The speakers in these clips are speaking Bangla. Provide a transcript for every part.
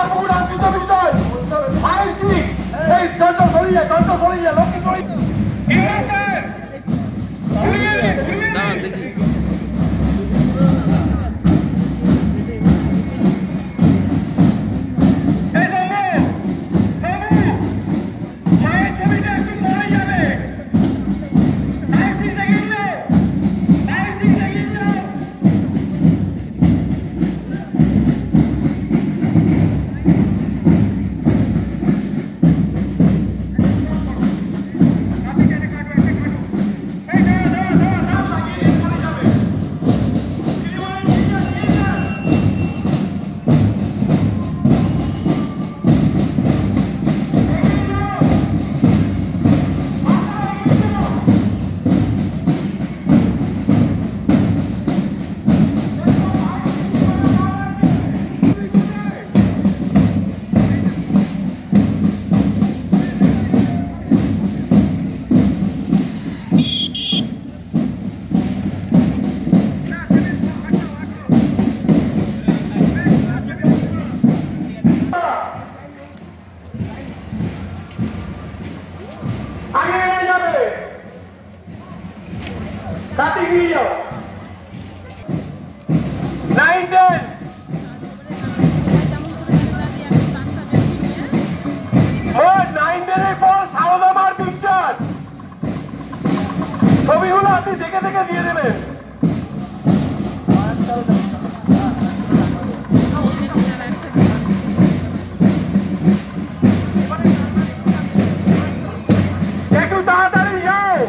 বহু আনন্দিত বিষয় আইসি এই চঞ্চল সরিয়ে লক্ষ্মী সরিয়ে ছবিগুলো আপনি দেখে দিয়ে দেবেন। একটু তাড়াতাড়ি যাও।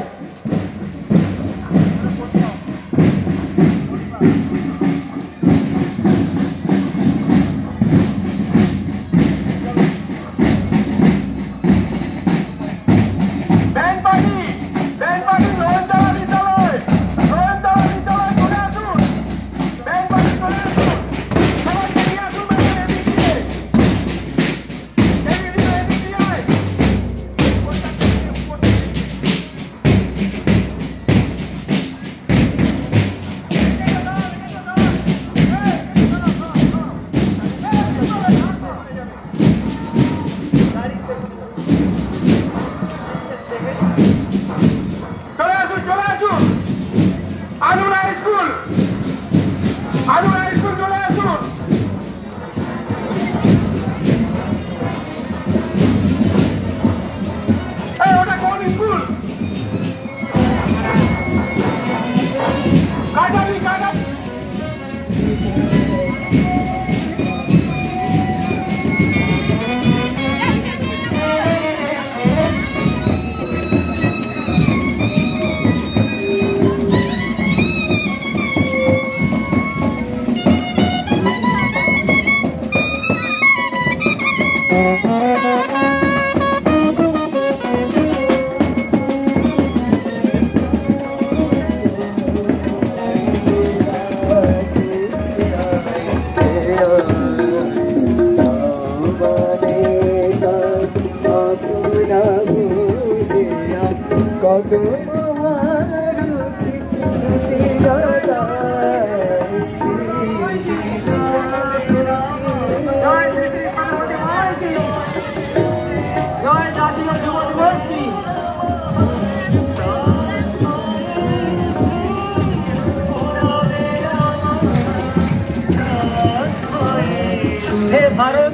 भारत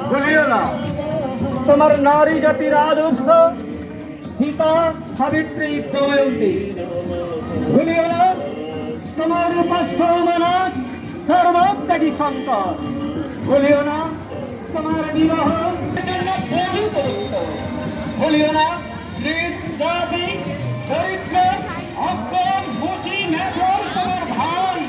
भूलियो ना তোমার নারী জাতির আদর্শ সীতা সাবিত্রী দময়ন্তী ভুলিও না তোমার উপাস্য মানব সর্বত্যাগী শঙ্কর ভুলিও না তোমার বিবাহ ভুলিও না জাতি চরিত্র অক্ষর খুশি মেঘর তোমার ভান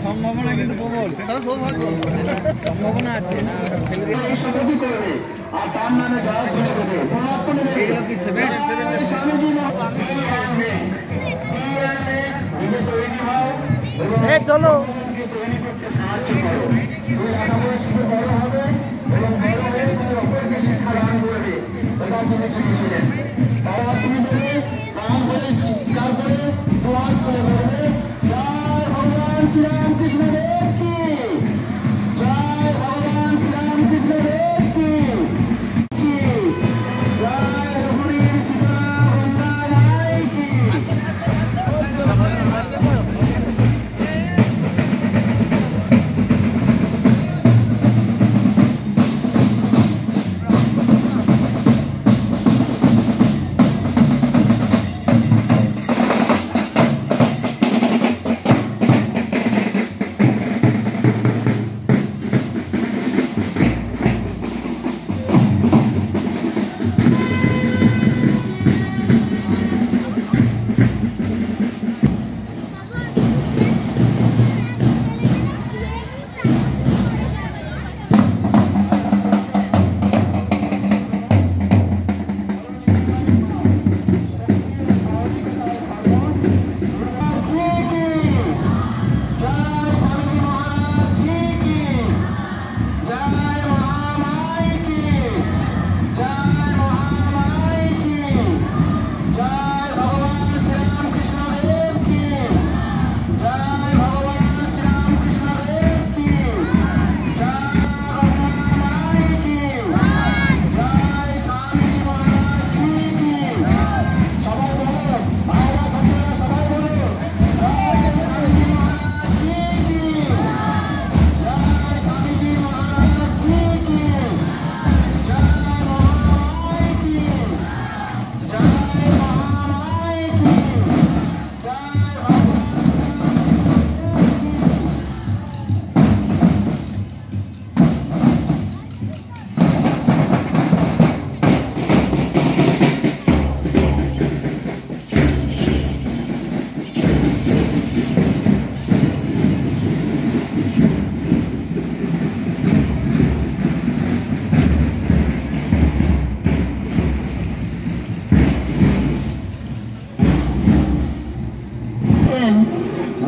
সম্ভাবনা কিন্তু প্রবল, সম্ভাবনা আছে না শপথই করবে আর তার নামে জয় করে দেবে পরাক্রমে দেবে স্বামীজি নিজে তৈরি হও এবং চলো তৈরি করতে সাহায্য করো। তুমি লেখাপড়া শিখে বড় হবে এবং বড় হয়ে তুমি অপরকে শিক্ষা দান করবে। এটা তিনি চেয়েছিলেন। তারা তুমি দেবে নাম বলে চিৎকার করে দোয়াত করে বলবে জয় ভগবান শ্রীরামকৃষ্ণ দেব কি, জয় ভগবান শ্রীরামকৃষ্ণ দেব কি, জয় রঘুবীর সীতারাম বন্দাই কি।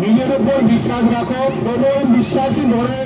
নিজের উপর বিশ্বাস রাখো এবং বিশ্বাসী ধরে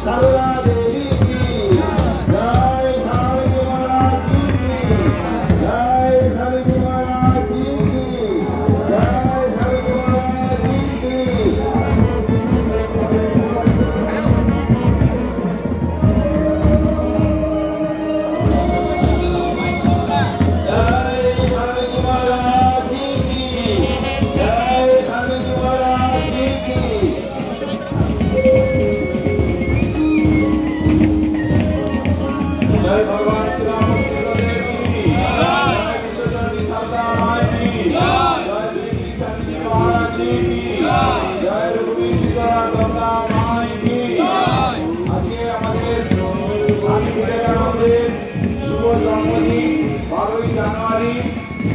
সারদা দেবী কি জয় স্বামীজি মহারাজ কি জয় স্বামীজি মহারাজ কি জয় স্বামীজি মহারাজ কি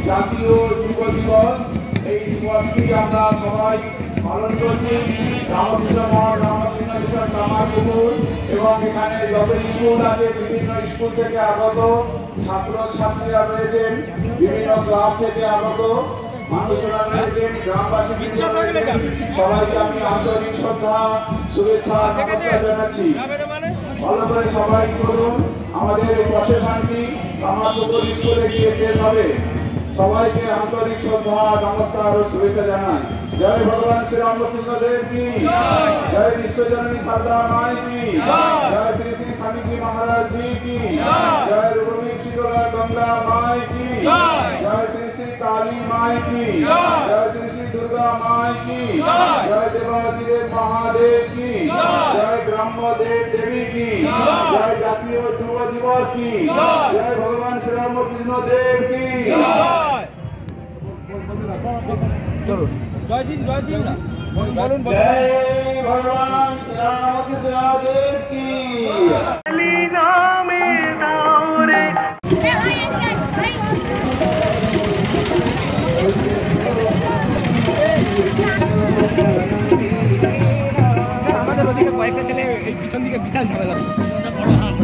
জাতীয় যুব দিবস। এই দিবসটি আমরা সবাই পালন করছি রামকৃষ্ণ মঠ, রামকৃষ্ণ মিশন, কামারপুকুর এবং এখানে যত স্কুল আছে বিভিন্ন স্কুল থেকে আগত ছাত্র ছাত্রীরা রয়েছেন, বিভিন্ন ক্লাব থেকে আগত মানুষরা রয়েছেন, গ্রামবাসী সবাইকে আমি আন্তরিক শ্রদ্ধা শুভেচ্ছা নমস্কার জানাচ্ছি। ভালো করে সবাই চলুন, আমাদের এই প্রসেশনটি কামারপুকুর স্কুলে গিয়ে শেষ হবে। সবাইকে আন্তরিক শ্রদ্ধা নমস্কার ও শুভেচ্ছা জানাই। জয় ভগবান শ্রী রামকৃষ্ণ দেব কি জয়, বিশ্বজননী সারদা মাই কি জয়, শ্রী শ্রী স্বামীজি মহারাজ জি কি জয়, রঘুবীর শীতলা গঙ্গা মাই কি জয়, শ্রী শ্রী কালী মাই কি জয়, শ্রী শ্রী দুর্গা মাই কি জয়, দেবাদিদেব মহাদেব কি জয়, গ্রাম্য দেব দেবী কি জয়, জাতীয় যুব দিবস কি জয়, ভগবান শ্রী রামকৃষ্ণ দেব কি জয় দিন না বলুন জয় ভগবান শ্রী রামকৃষ্ণ দেব কি স্যার আমাদের ওদিকে কয়েকটা ছেলে এই পিছন দিকে বিশাল ঝামেলা বড় হাত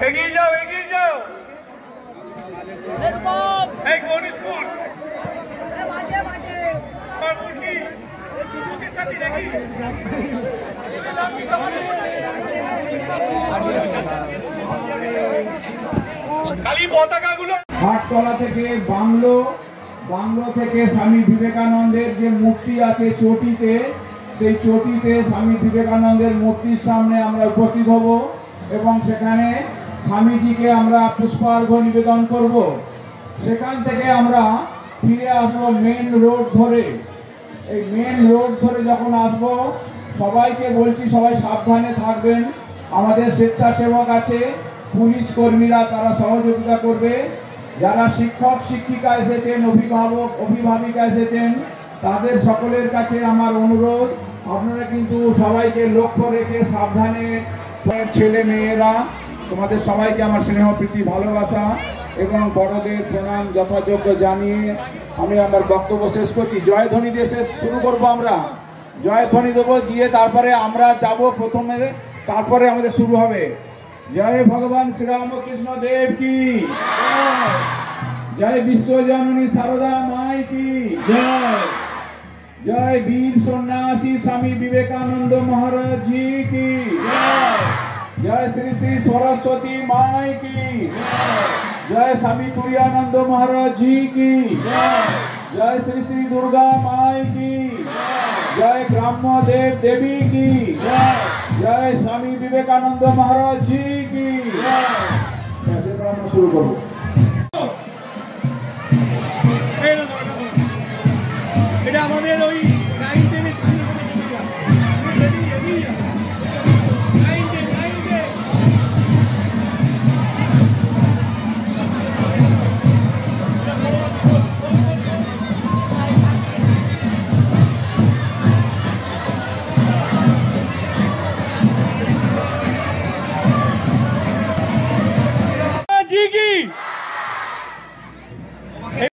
এগিয়ে যাও এই কোন স্কুল খালি পতাকাগুলো হাটতলা থেকে বাংলো থেকে স্বামী বিবেকানন্দের যে মূর্তি আছে চটিতে, সেই চটিতে স্বামী বিবেকানন্দের মূর্তির সামনে আমরা উপস্থিত হব এবং সেখানে স্বামীজিকে আমরা পুষ্পার্ঘ্য নিবেদন করব। সেখান থেকে আমরা ফিরে আসবো মেন রোড ধরে। এই মেন রোড ধরে যখন আসব, সবাইকে বলছি সবাই সাবধানে থাকবেন। আমাদের স্বেচ্ছাসেবক আছে, পুলিশ কর্মীরা তারা সহযোগিতা করবে। যারা শিক্ষক শিক্ষিকা এসেছেন, অভিভাবিকা এসেছেন, তাদের সকলের কাছে আমার অনুরোধ, আপনারা কিন্তু সবাইকে লক্ষ্য রেখে সাবধানে, ছেলে মেয়েরা তোমাদের সবাইকে আমার স্নেহ প্রীতি ভালোবাসা এবং বড়দের প্রণাম যথাযোগ্য জানিয়ে আমি আমার বক্তব্য শেষ করছি। জয়ধ্বনি দিয়ে শুরু করবো। আমরা জয়ধ্বনি দেবো, দিয়ে তারপরে আমরা যাব প্রথমে, তারপরে আমাদের শুরু হবে। জয় ভগবান শ্রীরামকৃষ্ণ দেব কি জয়, বিশ্বজননী সারদা মাই কি জয়, জয় বীর সন্ন্যাসী স্বামী বিবেকানন্দ মহারাজ জি কি জয়, जय श्री श्री सरस्वती माई की जय, स्वामी तुरानंद महाराज जी की जय, श्री श्री दुर्गा माई की जय, ग्राम्य देव देवी की जय, स्वामी विवेकानंद महाराज जी की शुरू करो। এটা আমাদের ওই